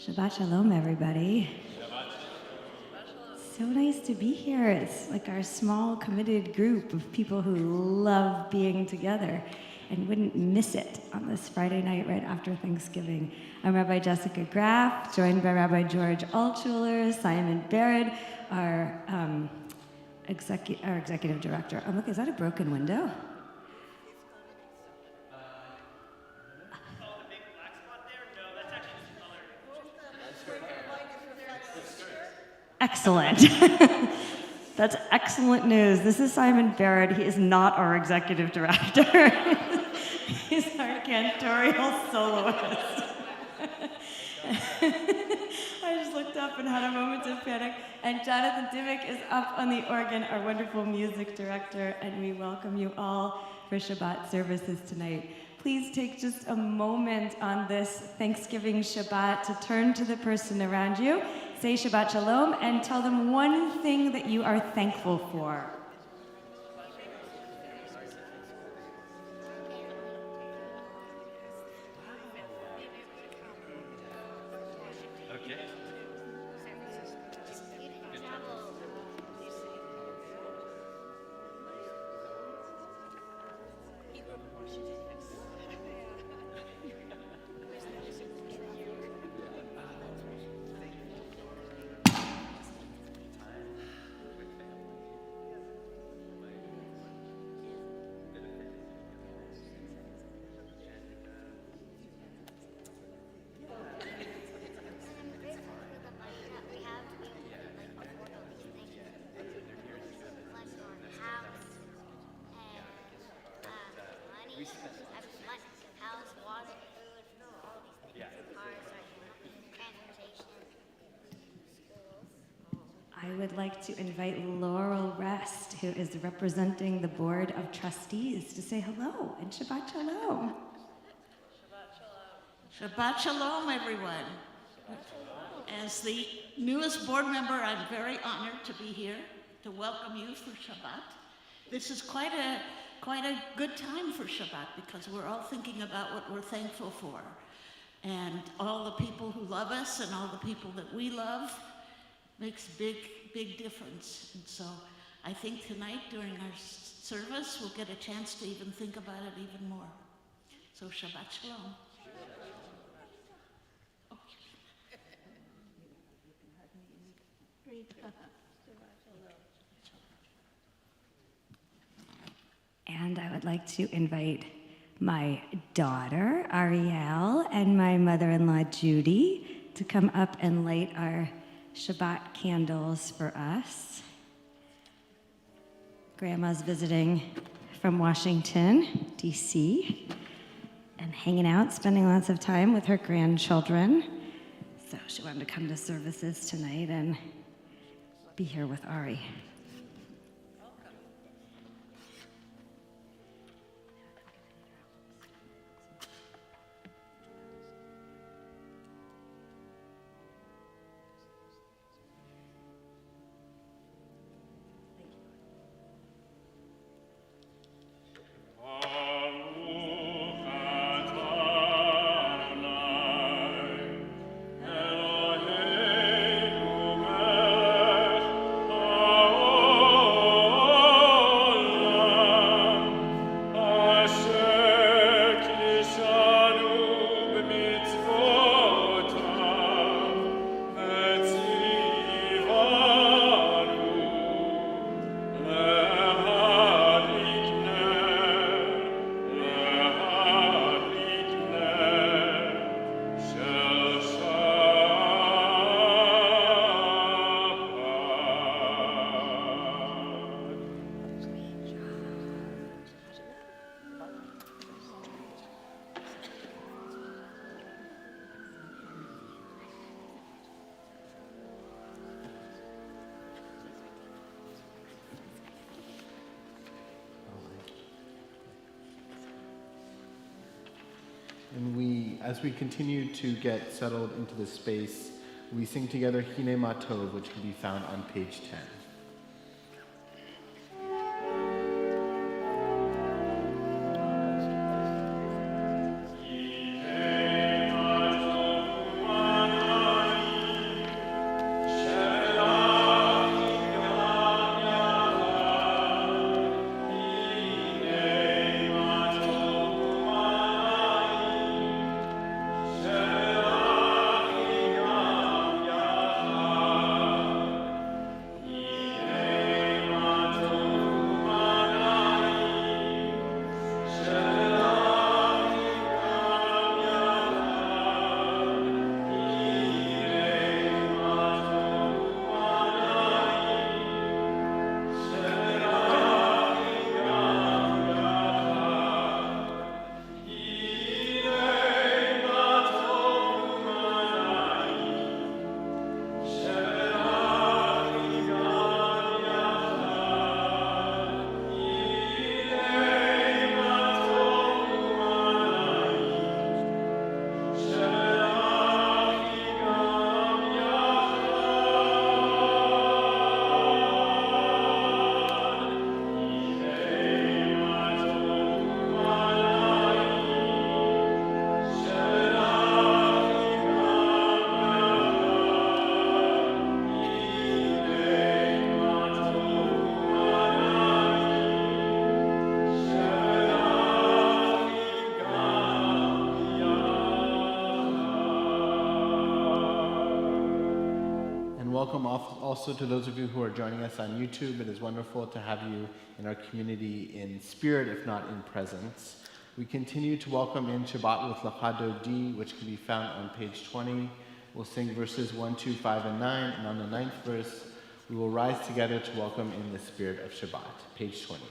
Shabbat Shalom, everybody. So nice to be here. It's like our small, committed group of people who love being together and wouldn't miss it on this Friday night right after Thanksgiving. I'm Rabbi Jessica Graf, joined by Rabbi George Altshuler, Simon Barrad, our executive director. Oh, look, is that a broken window? Excellent. That's excellent news. This is Simon Barrad. He is not our executive director. He's our cantorial soloist. I just looked up and had a moment of panic. And Jonathan Dimmock is up on the organ, our wonderful music director, and we welcome you all for Shabbat services tonight. Please take just a moment on this Thanksgiving Shabbat to turn to the person around you, say Shabbat Shalom, and tell them one thing that you are thankful for. I would like to invite Laurel Rest, who is representing the Board of Trustees, to say hello and Shabbat Shalom. Shabbat Shalom, everyone. As the newest board member, I'm very honored to be here to welcome you for Shabbat. This is quite a good time for Shabbat because we're all thinking about what we're thankful for. And all the people who love us and all the people that we love makes big difference. And so I think tonight during our service, we'll get a chance to even think about it even more. So Shabbat Shalom. And I would like to invite my daughter, Ariel, and my mother-in-law, Judy, to come up and light our Shabbat candles for us. Grandma's visiting from Washington, D.C., and hanging out, spending lots of time with her grandchildren. So she wanted to come to services tonight and be here with Ari. And as we continue to get settled into this space, we sing together Hine Ma Tov, which can be found on page 10. Hine ma tov welcome also to those of you who are joining us on YouTube. It is wonderful to have you in our community in spirit, if not in presence. We continue to welcome in Shabbat with Lachado D, which can be found on page 20. We'll sing verses 1, 2, 5, and 9, and on the 9th verse, we will rise together to welcome in the spirit of Shabbat. Page 20.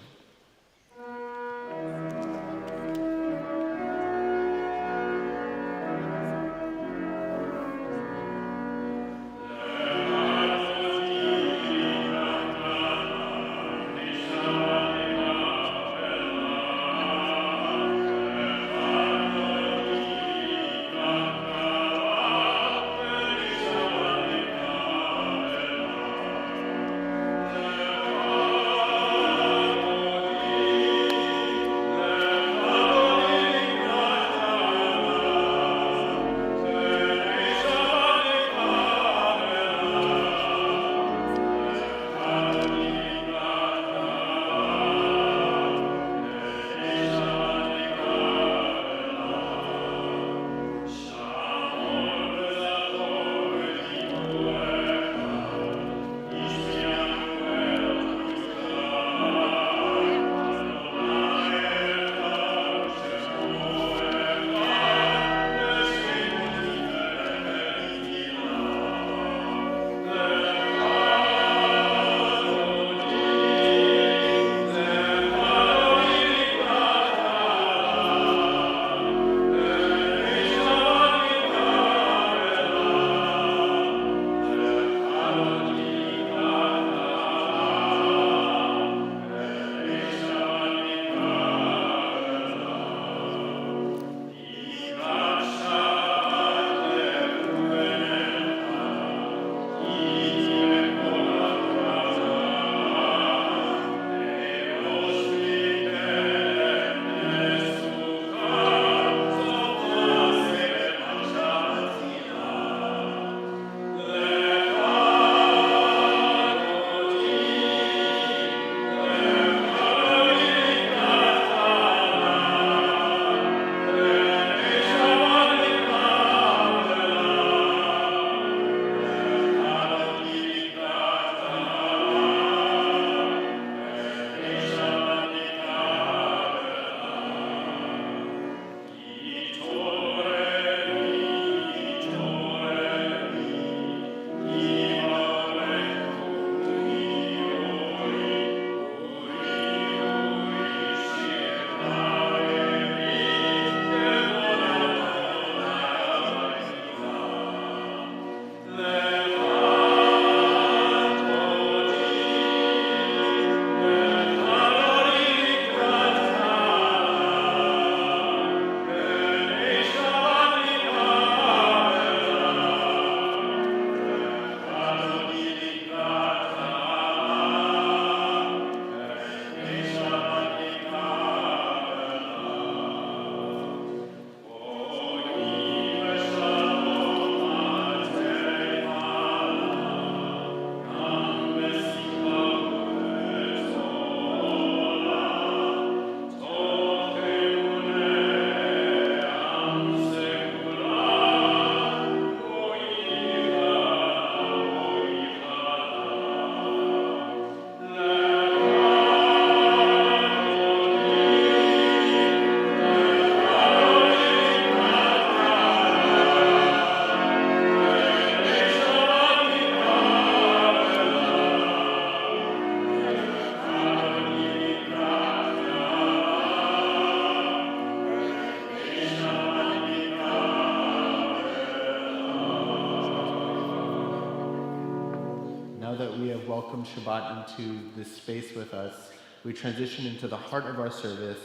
Now that we have welcomed Shabbat into this space with us, we transition into the heart of our service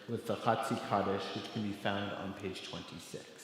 with the Chatzi Kaddish, which can be found on page 26.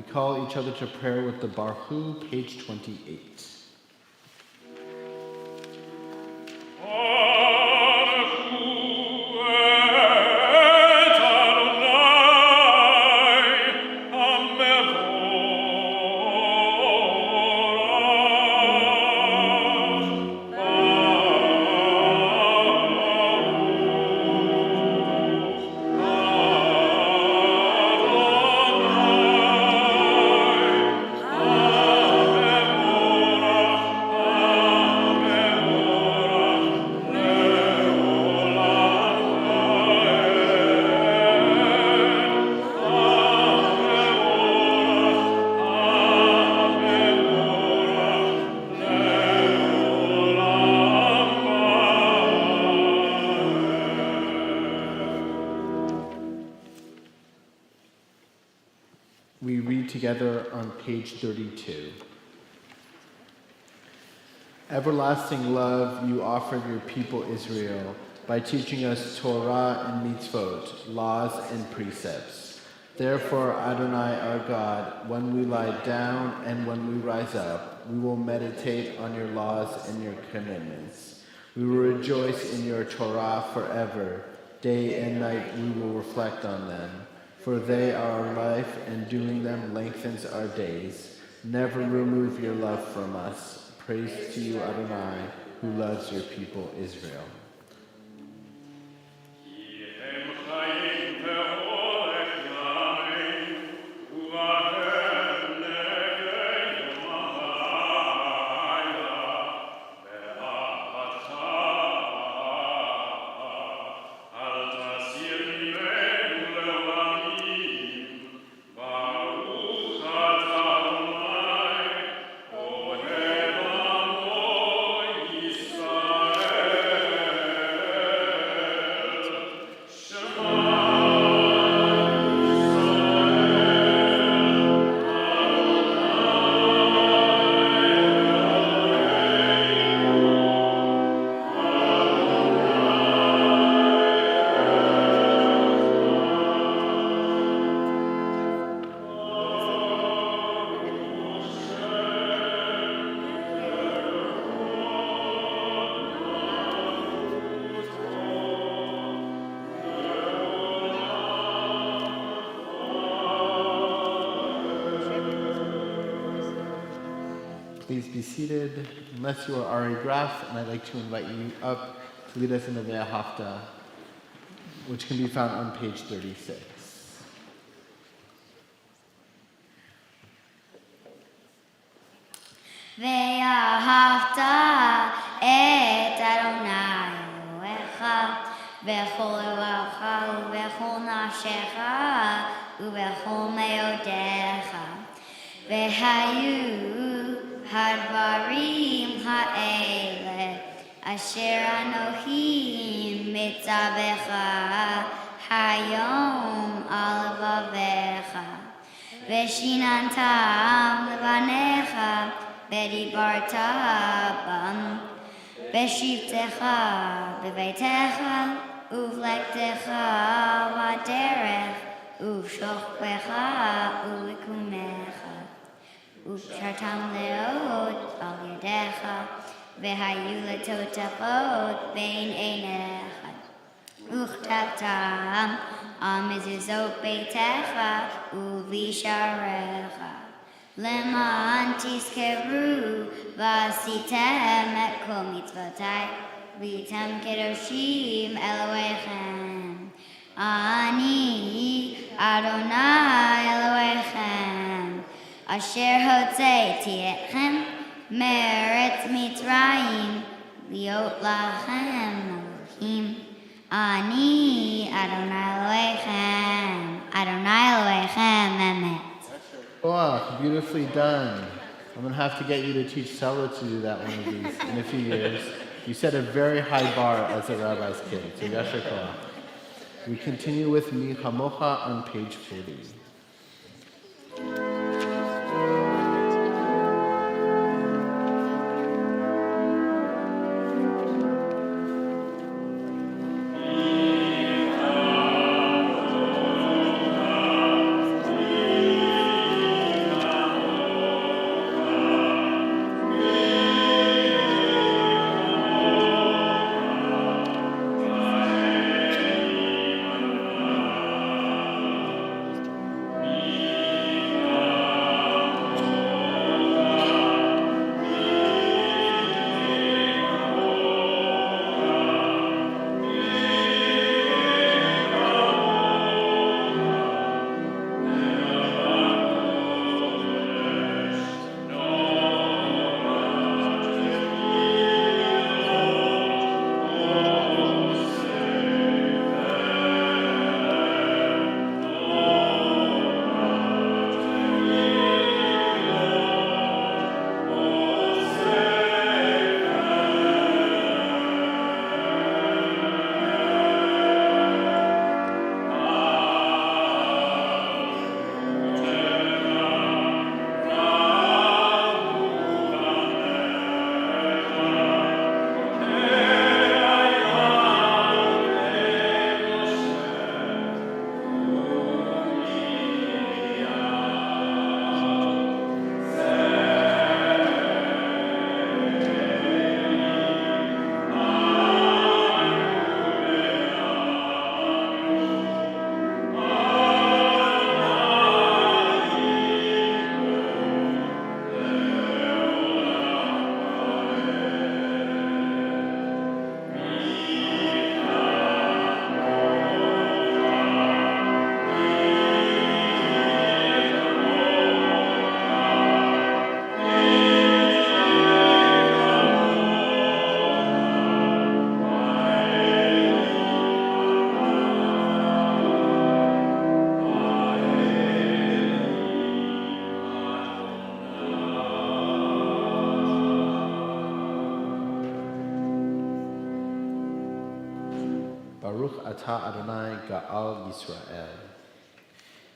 We call each other to prayer with the Barhu, page 28. We read together on page 32. Everlasting love you offered your people Israel by teaching us Torah and mitzvot, laws and precepts. Therefore, Adonai our God, when we lie down and when we rise up, we will meditate on your laws and your commandments. We will rejoice in your Torah forever. Day and night we will reflect on them. For they are our life, and doing them lengthens our days. Never remove your love from us. Praise to you, Adonai, who loves your people Israel. Please be seated, unless you are Ari Graf, and I'd like to invite you up to lead us in the Ve'ahavta, which can be found on page 36. Ve'ahavta et Adonai Elohecha v'chol levacha v'chol nafshecha u'v'chol meodecha v'hayu hadvarim ha'ele asher anochi mitzavecha hayom al levavecha v'shinantam levanecha v'dibarta bam v'shivtecha b'veitecha uv'lektecha v'derech uv'shochpecha u'likumecha uv'shartam leot al yadecha v'hayu letotafot bein einecha uchtabtam al mezuzot beitecha uv'isharecha Leman tizkeru v'asitem et kol mitzvotai v'yitem kedoshim Elohechem Ani Adonai Elohechem Asher hotzeiti etchem me'eretz Mitzrayim liot lachem Elohim Ani Adonai Elohechem Emet. Oh, beautifully done. I'm going to have to get you to teach Sela to do that one of these in a few years. You set a very high bar as a rabbi's kid, so yasher koach. We continue with Mi Hamocha on page 40. Ata Adonai Ga'al Yisrael.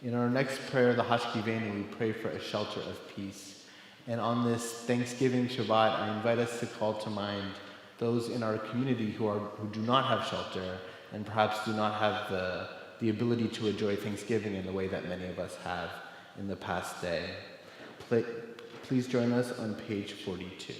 In our next prayer, the Hashkivenu, we pray for a shelter of peace. And on this Thanksgiving Shabbat, I invite us to call to mind those in our community who do not have shelter and perhaps do not have the ability to enjoy Thanksgiving in the way that many of us have in the past day. Please join us on page 42.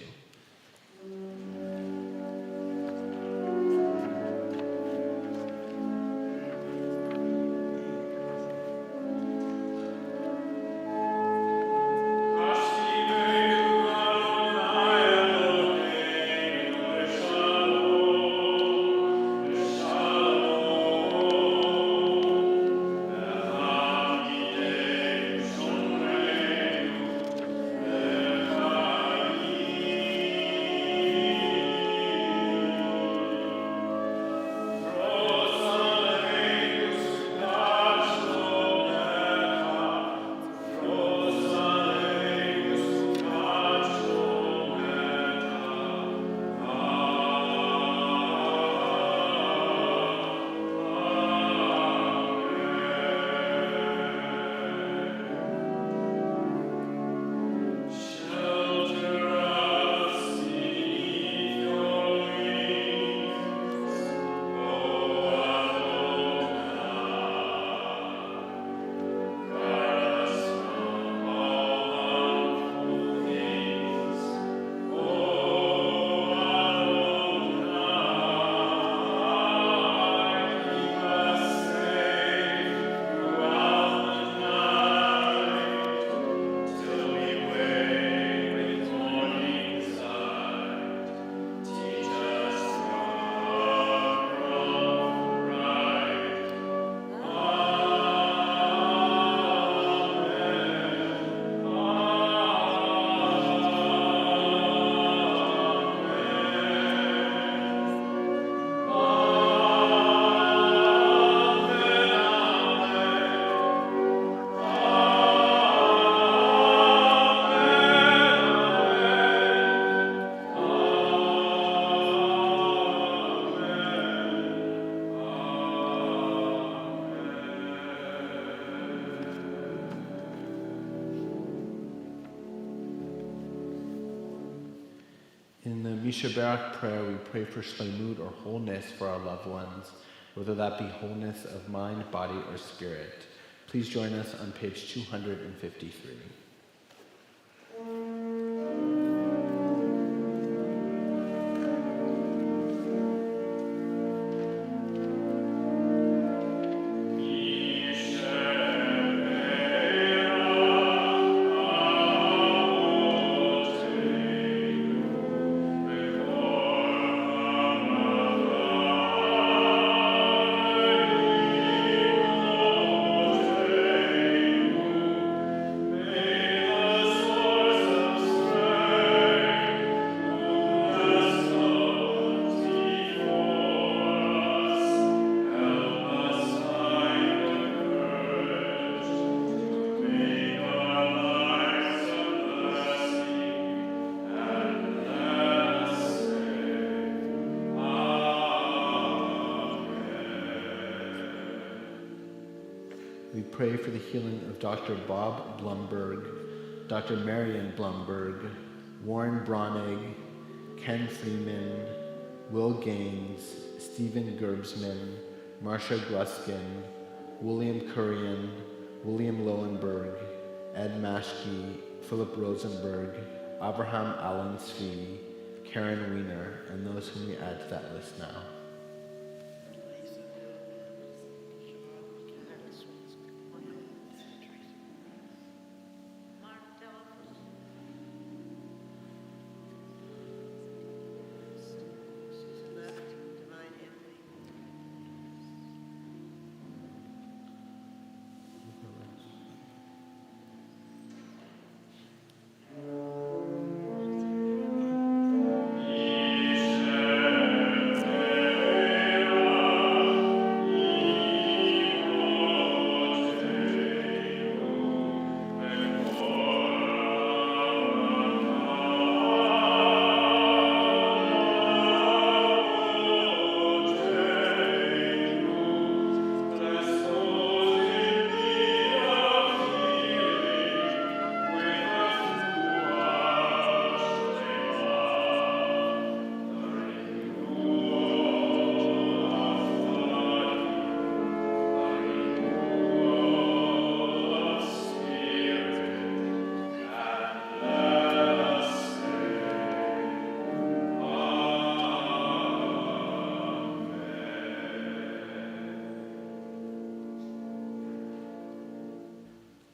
In the Misha Barak prayer, we pray for shleimut or wholeness for our loved ones, whether that be wholeness of mind, body, or spirit. Please join us on page 253. We pray for the healing of Dr. Bob Blumberg, Dr. Marion Blumberg, Warren Braunig, Ken Freeman, Will Gaines, Stephen Gerbsman, Marcia Gruskin, William Kurian, William Lowenberg, Ed Maschke, Philip Rosenberg, Abraham Allen Svee, Karen Wiener, and those whom we add to that list now.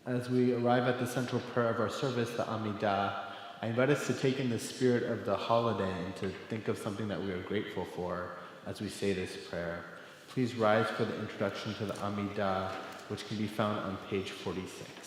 As we arrive at the central prayer of our service, the Amidah, I invite us to take in the spirit of the holiday and to think of something that we are grateful for as we say this prayer. Please rise for the introduction to the Amidah, which can be found on page 46.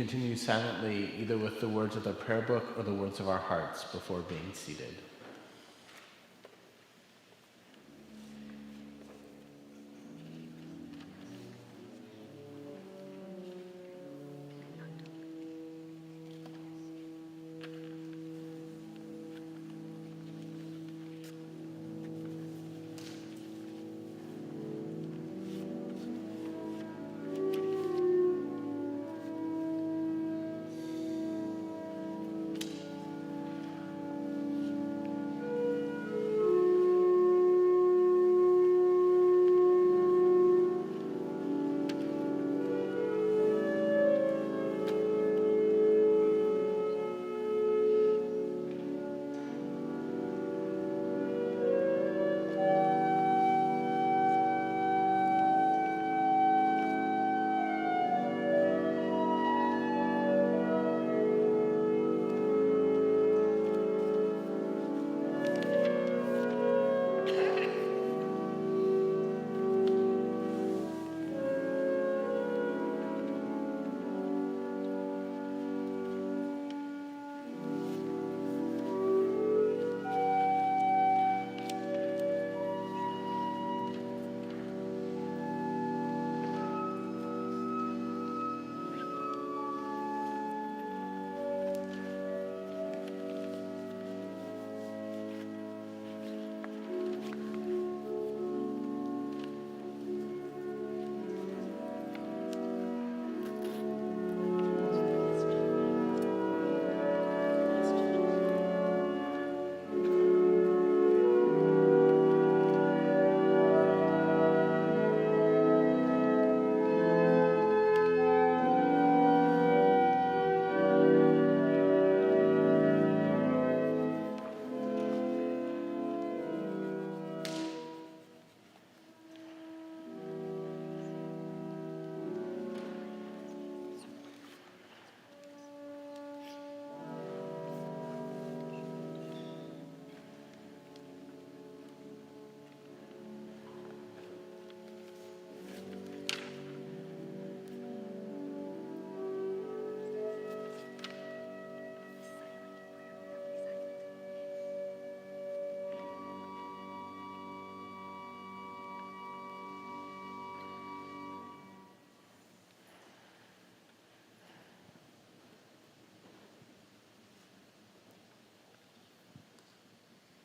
Continue silently, either with the words of the prayer book or the words of our hearts before being seated.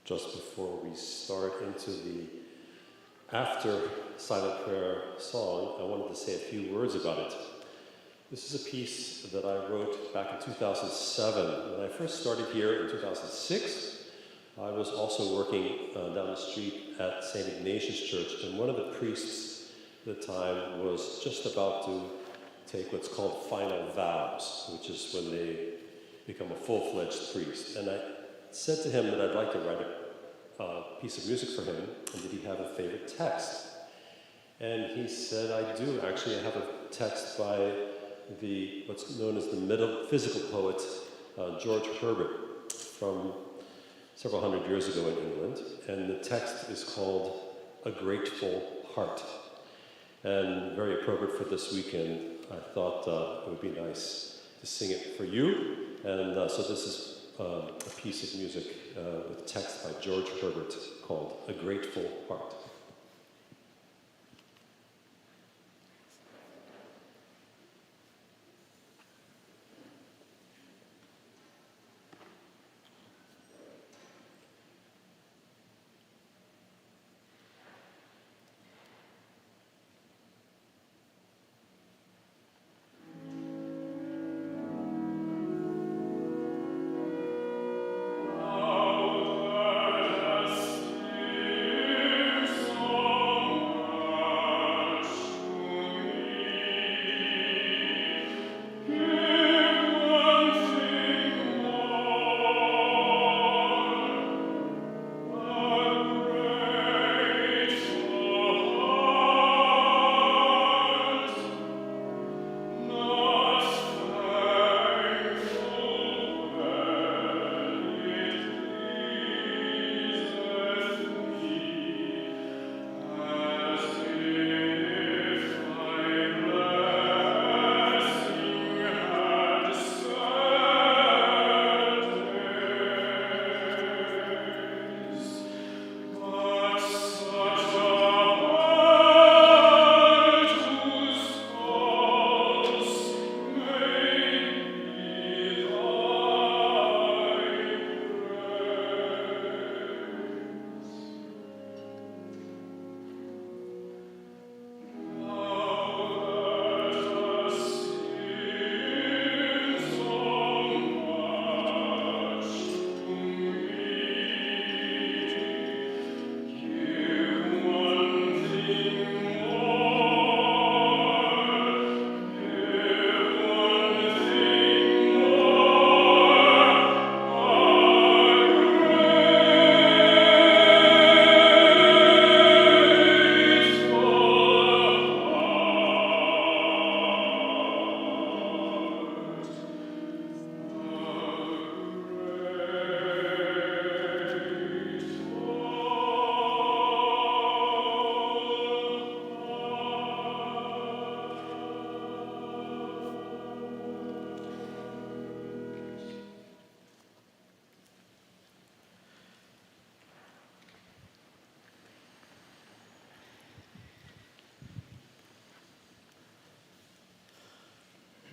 just before we start into the after silent prayer song, I wanted to say a few words about it. This is a piece that I wrote back in 2007. When I first started here in 2006, I was also working down the street at St. Ignatius Church, and one of the priests at the time was just about to take what's called final vows, which is when they become a full-fledged priest. And I said to him that I'd like to write a piece of music for him, and did he have a favorite text? And he said, I do. Actually, I have a text by what's known as the metaphysical poet George Herbert from several hundred years ago in England, and the text is called A Grateful Heart. And very appropriate for this weekend, I thought it would be nice to sing it for you. And so this is a piece of music with text by George Herbert called A Grateful Heart.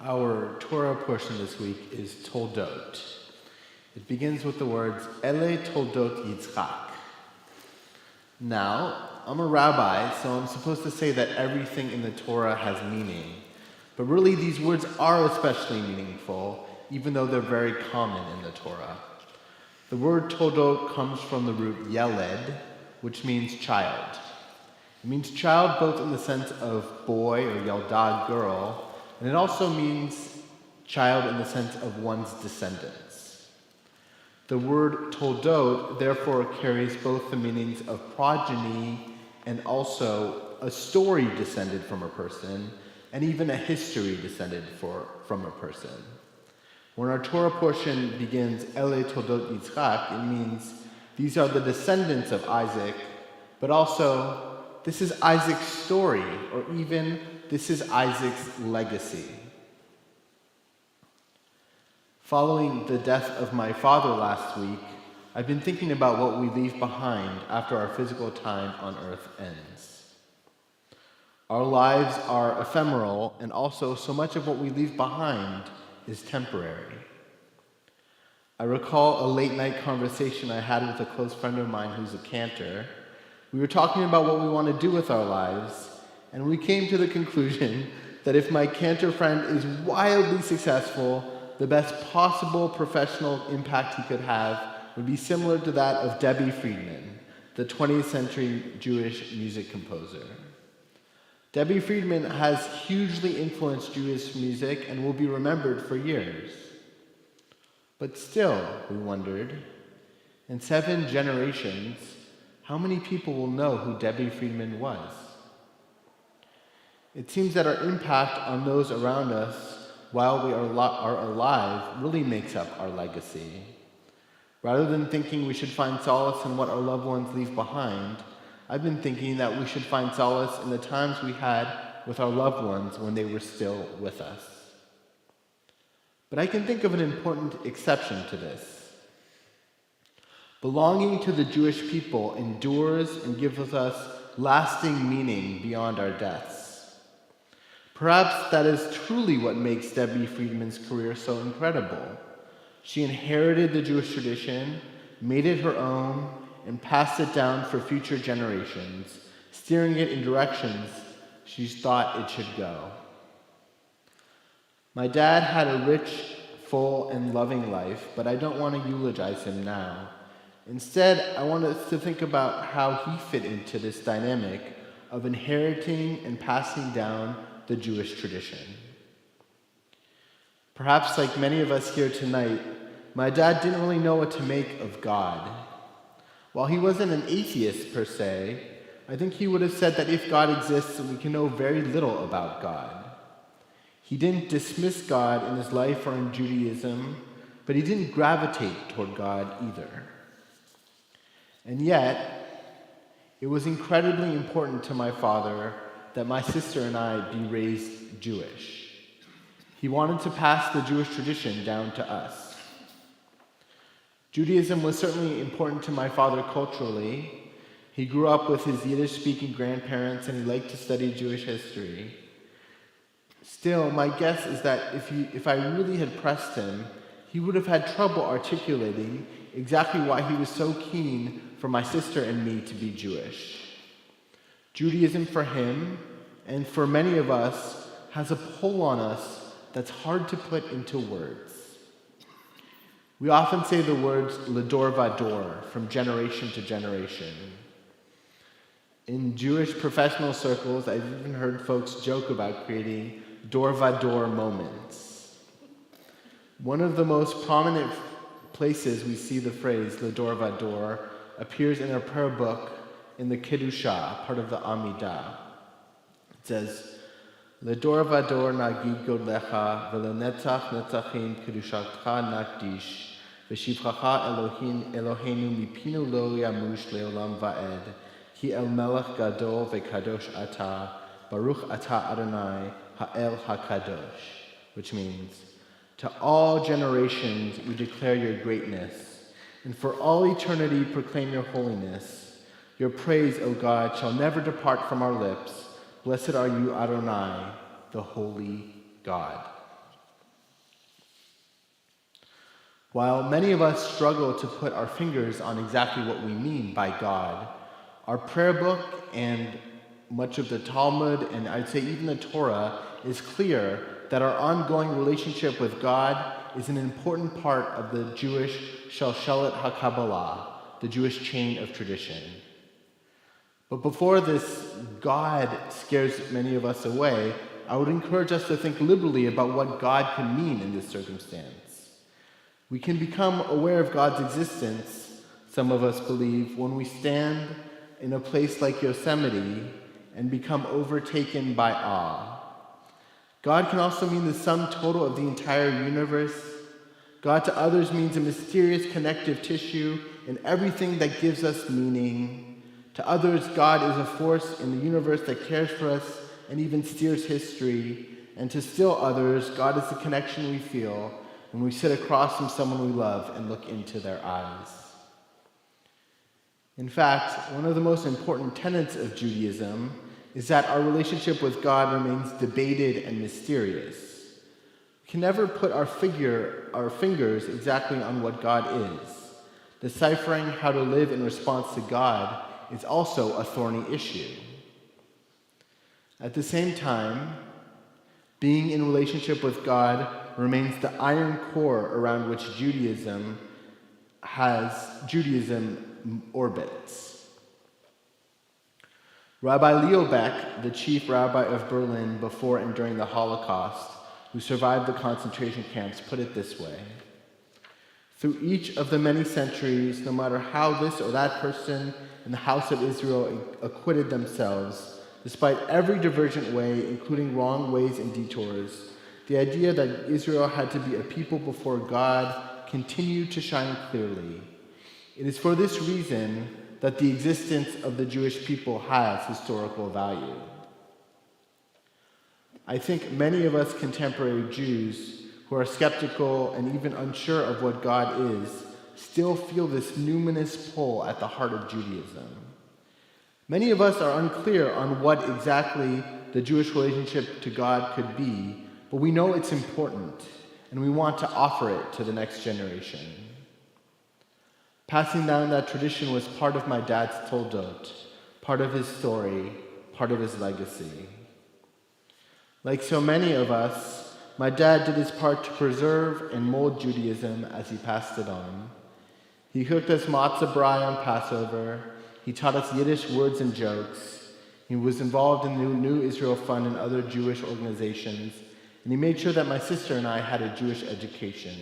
Our Torah portion this week is Toldot. It begins with the words, Ele Toldot Yitzchak. Now, I'm a rabbi, so I'm supposed to say that everything in the Torah has meaning. But really, these words are especially meaningful, even though they're very common in the Torah. The word Toldot comes from the root Yeled, which means child. It means child both in the sense of boy or Yeldah, girl, and it also means child in the sense of one's descendants. The word Toldot therefore carries both the meanings of progeny and also a story descended from a person, and even a history descended from a person. When our Torah portion begins, Ele Toldot Yitzchak, it means these are the descendants of Isaac, but also this is Isaac's story, or even this is Isaac's legacy. Following the death of my father last week, I've been thinking about what we leave behind after our physical time on earth ends. Our lives are ephemeral, and also so much of what we leave behind is temporary. I recall a late night conversation I had with a close friend of mine who's a cantor. We were talking about what we want to do with our lives, and we came to the conclusion that if my cantor friend is wildly successful, the best possible professional impact he could have would be similar to that of Debbie Friedman, the 20th century Jewish music composer. Debbie Friedman has hugely influenced Jewish music and will be remembered for years. But still, we wondered, in 7 generations, how many people will know who Debbie Friedman was? It seems that our impact on those around us while we are alive really makes up our legacy. Rather than thinking we should find solace in what our loved ones leave behind, I've been thinking that we should find solace in the times we had with our loved ones when they were still with us. But I can think of an important exception to this. Belonging to the Jewish people endures and gives us lasting meaning beyond our deaths. Perhaps that is truly what makes Debbie Friedman's career so incredible. She inherited the Jewish tradition, made it her own, and passed it down for future generations, steering it in directions she thought it should go. My dad had a rich, full, and loving life, but I don't want to eulogize him now. Instead, I want us to think about how he fit into this dynamic of inheriting and passing down the Jewish tradition. Perhaps like many of us here tonight, my dad didn't really know what to make of God. While he wasn't an atheist per se, I think he would have said that if God exists, we can know very little about God. He didn't dismiss God in his life or in Judaism, but he didn't gravitate toward God either. And yet, it was incredibly important to my father that my sister and I be raised Jewish. He wanted to pass the Jewish tradition down to us. Judaism was certainly important to my father culturally. He grew up with his Yiddish-speaking grandparents, and he liked to study Jewish history. Still, my guess is that if I really had pressed him, he would have had trouble articulating exactly why he was so keen for my sister and me to be Jewish. Judaism for him, and for many of us, has a pull on us that's hard to put into words. We often say the words "ledor vador," from generation to generation. In Jewish professional circles, I've even heard folks joke about creating dor vador moments. One of the most prominent places we see the phrase "ledor vador" appears in a prayer book in the Kedusha, part of the Amidah. It says, "Ledor vador nagid godlecha, v'lenetzach netzachim kedushatcha nakdish, v'shivchacha Eloheinu mipinu lo yamush leolam va'ed, ki el melech gadol v'kadosh ata, baruch ata Adonai ha'el ha'kadosh," which means, "To all generations we declare your greatness, and for all eternity proclaim your holiness. Your praise, O God, shall never depart from our lips. Blessed are you, Adonai, the holy God." While many of us struggle to put our fingers on exactly what we mean by God, our prayer book and much of the Talmud, and I'd say even the Torah, is clear that our ongoing relationship with God is an important part of the Jewish Shalshelet HaKabbalah, the Jewish chain of tradition. But before this God scares many of us away, I would encourage us to think liberally about what God can mean in this circumstance. We can become aware of God's existence, some of us believe, when we stand in a place like Yosemite and become overtaken by awe. God can also mean the sum total of the entire universe. God to others means a mysterious connective tissue in everything that gives us meaning. To others, God is a force in the universe that cares for us and even steers history. And to still others, God is the connection we feel when we sit across from someone we love and look into their eyes. In fact, one of the most important tenets of Judaism is that our relationship with God remains debated and mysterious. We can never put our fingers exactly on what God is. Deciphering how to live in response to God is also a thorny issue. At the same time, being in relationship with God remains the iron core around which Judaism orbits. Rabbi Leo Beck, the chief rabbi of Berlin before and during the Holocaust, who survived the concentration camps, put it this way: through each of the many centuries, no matter how this or that person in the house of Israel acquitted themselves, despite every divergent way, including wrong ways and detours, the idea that Israel had to be a people before God continued to shine clearly. It is for this reason that the existence of the Jewish people has historical value. I think many of us contemporary Jews who are skeptical and even unsure of what God is still feel this numinous pull at the heart of Judaism. Many of us are unclear on what exactly the Jewish relationship to God could be, but we know it's important, and we want to offer it to the next generation. Passing down that tradition was part of my dad's toldot, part of his story, part of his legacy. Like so many of us, my dad did his part to preserve and mold Judaism as he passed it on. He cooked us matzah brai on Passover. He taught us Yiddish words and jokes. He was involved in the New Israel Fund and other Jewish organizations, and he made sure that my sister and I had a Jewish education.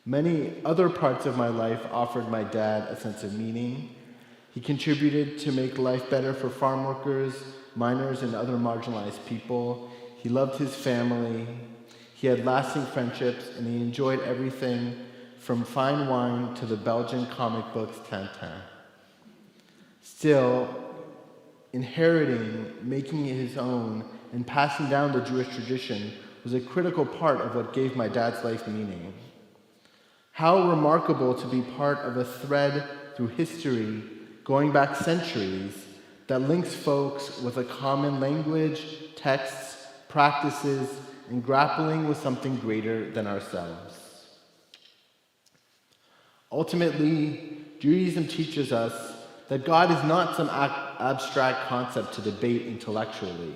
Many other parts of my life offered my dad a sense of meaning. He contributed to make life better for farm workers, miners, and other marginalized people. He loved his family. He had lasting friendships, and he enjoyed everything from fine wine to the Belgian comic books Tintin. Still, inheriting, making it his own, and passing down the Jewish tradition was a critical part of what gave my dad's life meaning. How remarkable to be part of a thread through history going back centuries that links folks with a common language, texts, practices, and grappling with something greater than ourselves. Ultimately, Judaism teaches us that God is not some abstract concept to debate intellectually.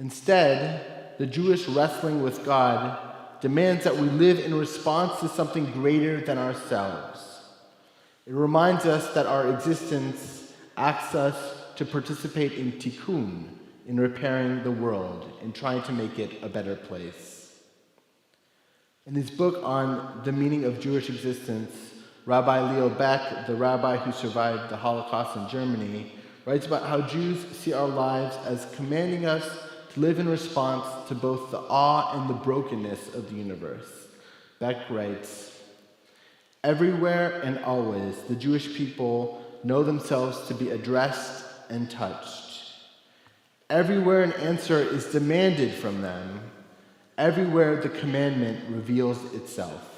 Instead, the Jewish wrestling with God demands that we live in response to something greater than ourselves. It reminds us that our existence asks us to participate in tikkun, in repairing the world, in trying to make it a better place. In his book on the meaning of Jewish existence, Rabbi Leo Beck, the rabbi who survived the Holocaust in Germany, writes about how Jews see our lives as commanding us to live in response to both the awe and the brokenness of the universe. Beck writes, "Everywhere and always, the Jewish people know themselves to be addressed and touched. Everywhere an answer is demanded from them. Everywhere the commandment reveals itself.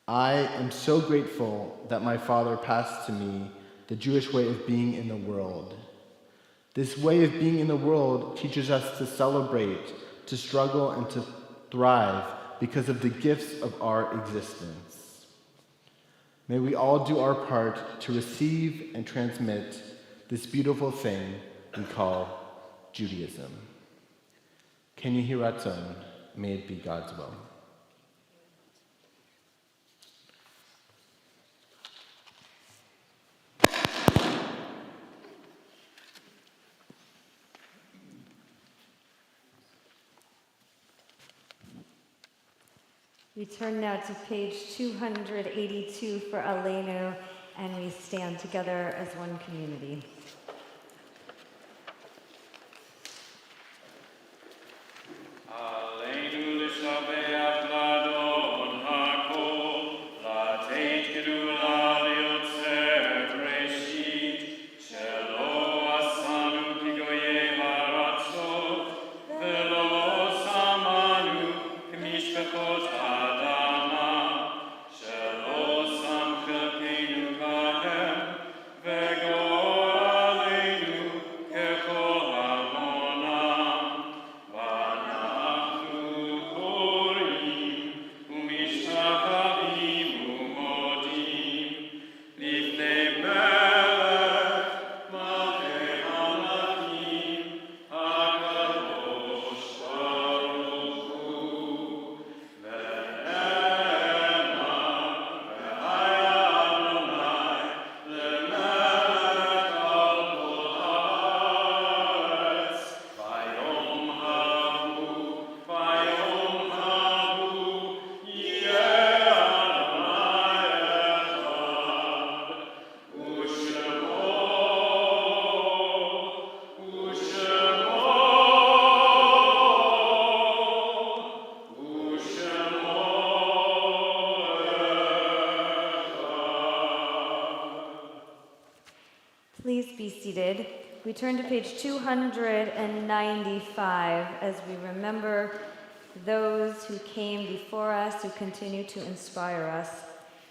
I am so grateful that my father passed to me the Jewish way of being in the world. This way of being in the world teaches us to celebrate, to struggle, and to thrive because of the gifts of our existence. May we all do our part to receive and transmit this beautiful thing we call Judaism. Ken Yehi Ratzon, may it be God's will." We turn now to page 282 for Aleinu, and we stand together as one community. Vegora be seated. We turn to page 295 as we remember those who came before us, who continue to inspire us.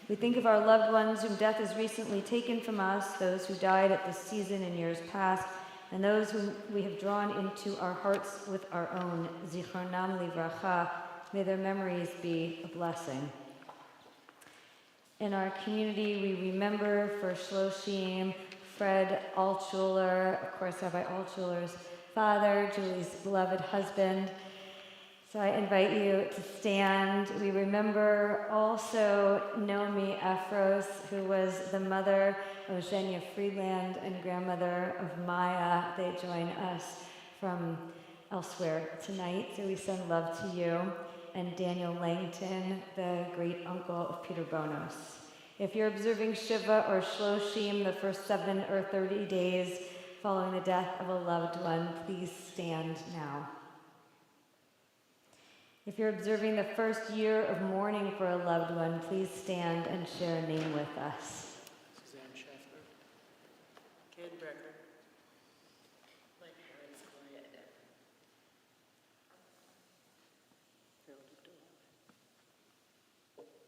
We think of our loved ones whom death has recently taken from us, those who died at this season in years past, and those whom we have drawn into our hearts with our own. Zichronam livracha. May their memories be a blessing. In our community, we remember for Shloshim, Fred Altshuler, of course, Rabbi Altshuler's father, Julie's beloved husband. So I invite you to stand. We remember also Naomi Afros, who was the mother of Zhenya Friedland and grandmother of Maya. They join us from elsewhere tonight, so we send love to you. And Daniel Langton, the great uncle of Peter Bonos. If you're observing Shiva or Shloshim, the first 7 or 30 days following the death of a loved one, please stand now. If you're observing the first year of mourning for a loved one, please stand and share a name with us. Suzanne Schaffner. Ken Becker. My parents, Gloria and Evan.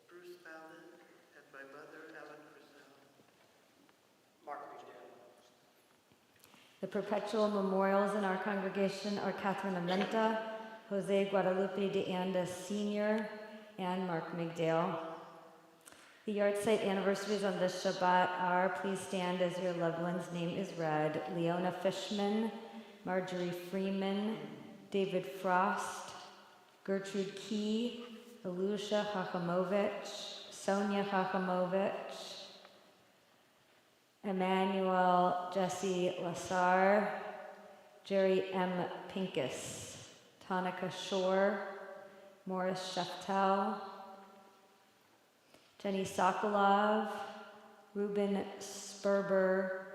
Bruce Fallon and my mother, Ellen Christel. Mark McDowell. The perpetual memorials in our congregation are Catherine Amenta, Jose Guadalupe de Anda Sr., and Mark McDale. The yahrzeit anniversaries on this Shabbat are, please stand as your loved one's name is read, Leona Fishman, Marjorie Freeman, David Frost, Gertrude Key, Alusha Hachamovich, Sonia Hachamovich, Emmanuel Jesse Lassar, Jerry M. Pincus, Tonica Shore, Morris Sheftel, Jenny Sokolov, Ruben Sperber,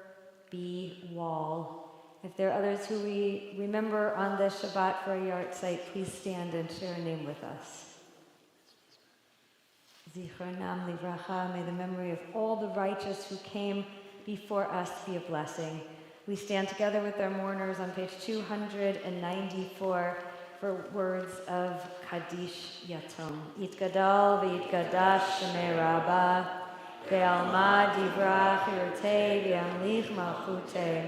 B. Wall. If there are others who we remember on this Shabbat for a yahrzeit, please stand and share a name with us. Zichronam livracha, may the memory of all the righteous who came before us be a blessing. We stand together with our mourners on page 294 for words of Kaddish Yatom. Yitgadal v'yitgadash shemei Rabbah, ve'alma divrach yirtei v'yamlich malchutei,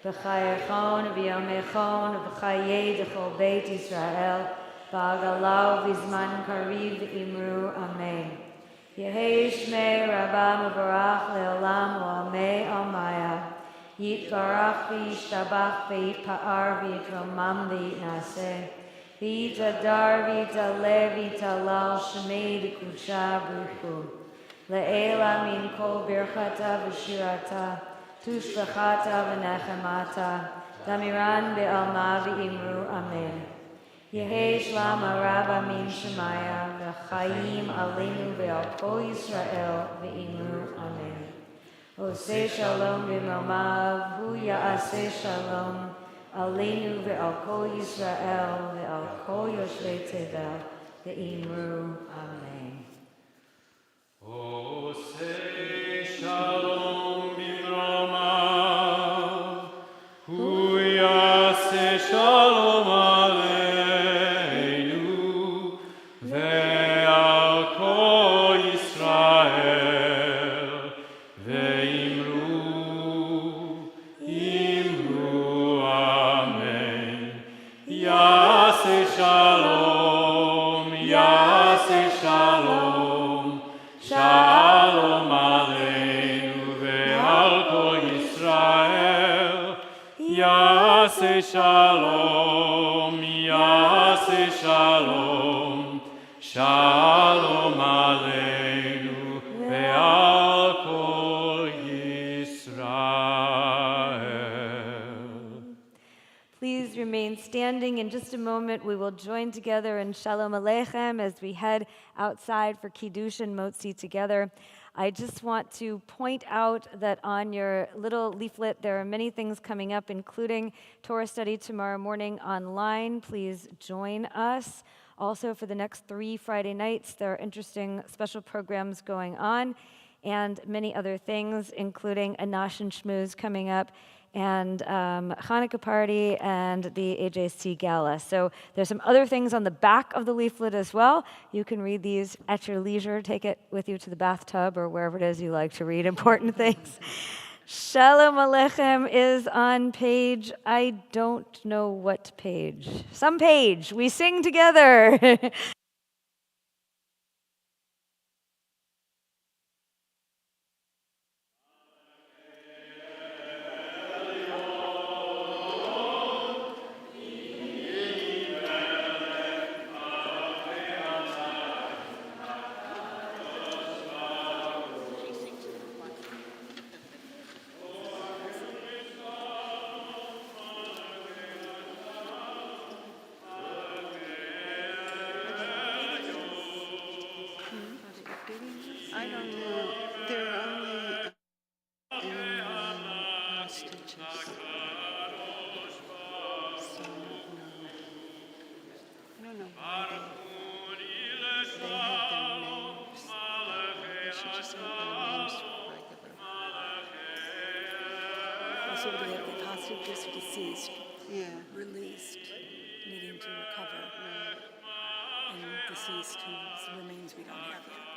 v'chayechon v'yomechon v'chayei d'chol beit Yisrael, v'agalau v'zman kariv imru amen. Yehei shmei Rabbah mevarach le'olam u'amei almaya, yitbarach v'yishtabach v'yitpa'ar v'yitromam v'yitnaseh, V'yitadar v'yitaleh v'yitalal shemei d'kusha bruchu. Le'ela min kol birchata v'shirata, tushbachata v'nechemata, damiran be'alma v'imru amen. Yehei shlam araba min shemaya, v'chayim aleinu ve'al kol Yisrael v'imru amen. Oseh shalom b'momav, hu ya'aseh shalom, Aleinu ve'al kol Yisrael ve'al kol yoshvei tevel ve'imru amen. Oseh shalom b'mromav, hu yaseh shalom aleinu ve'al kol Yisrael ve'imru Yaseh shalom, Yaseh shalom, shalom aleinu ve'al kol Yisrael. Yaseh shalom, Yaseh shalom, shalom aleinu ve'al kol Yisrael. Please remain standing. In just a moment, we will join together in Shalom Aleichem as we head outside for Kiddush and Motzi together. I just want to point out that on your little leaflet, there are many things coming up, including Torah study tomorrow morning online. Please join us. Also, for the next 3 Friday nights, there are interesting special programs going on and many other things, including a Nosh and Shmooze coming up and Hanukkah party, and the AJC gala. So there's some other things on the back of the leaflet as well. You can read these at your leisure. Take it with you to the bathtub or wherever it is you like to read important things. Shalom Aleichem is on page, I don't know what page. Some page. We sing together. I don't know. They're only in stitches. So I don't know why they have their names. They should just have their names regular. Also, they have the hostages deceased, Yeah. released, needing to recover, and deceased whose remains we don't have yet.